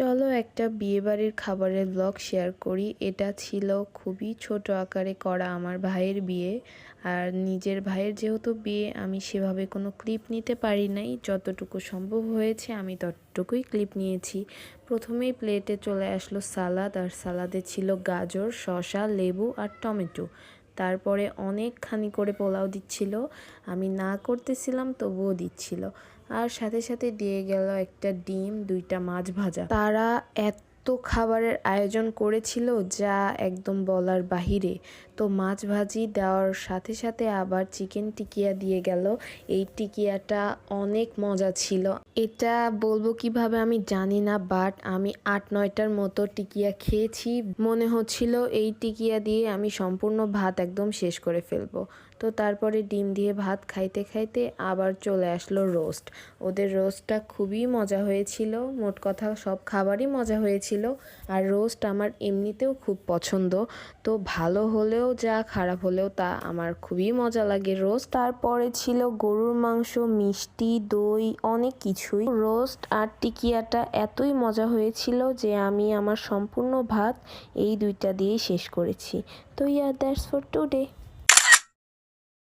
চলো একটা বিয়েবাড়ির খাবারের ব্লগ শেয়ার করি। এটা ছিল খুবই ছোট আকারে করা আমার ভাইয়ের বিয়ে। আর নিজের ভাইয়ের যেহেতু বিয়ে, আমি সেভাবে কোনো ক্লিপ নিতে পারি নাই। যতটুকু সম্ভব হয়েছে আমি ততটুকুই ক্লিপ নিয়েছি। প্রথমেই প্লেটে চলে আসলো সালাদ, আর সালাদে ছিল গাজর, শসা, লেবু আর টমেটো। তারপরে অনেকখানি করে পোলাও দিচ্ছিল, আমি না করতেছিলাম তবুও দিচ্ছিল। আর সাথে সাথে দিয়ে গেল একটা ডিম, 2টা মাছ ভাজা। তারা এত খাবারের আয়োজন করেছিল যা একদম বলার বাহিরে। তো মাছ ভাজি দেওয়ার সাথে সাথে আবার চিকেন টিকিয়া দিয়ে গেল। এই টিকিয়াটা অনেক মজা ছিল। এটা বলবো কিভাবে আমি জানি না, বাট আমি 8-9টার মতো টিকিয়া খেয়েছি। মনে হচ্ছিল এই টিকিয়া দিয়ে আমি সম্পূর্ণ ভাত একদম শেষ করে ফেলবো। তো তারপরে ডিম দিয়ে ভাত খাইতে খাইতে আবার চলে আসলো রোস্ট। ওদের রোস্টটা খুবই মজা হয়েছিল। মোট কথা সব খাবারই মজা হয়েছিল। আর রোস্ট আমার এমনিতেও খুব পছন্দ। তো ভালো হলেও যা, খারাপ হলেও তা, আমার খুবই মজা লাগে রোস্ট। তারপরে ছিল গরুর মাংস, মিষ্টি, দই, অনেক কিছুই। রোস্ট আর টিকিয়াটা এতই মজা হয়েছিল যে আমি আমার সম্পূর্ণ ভাত এই 2টা দিয়েই শেষ করেছি। তো দ্যাটস ফর টুডে।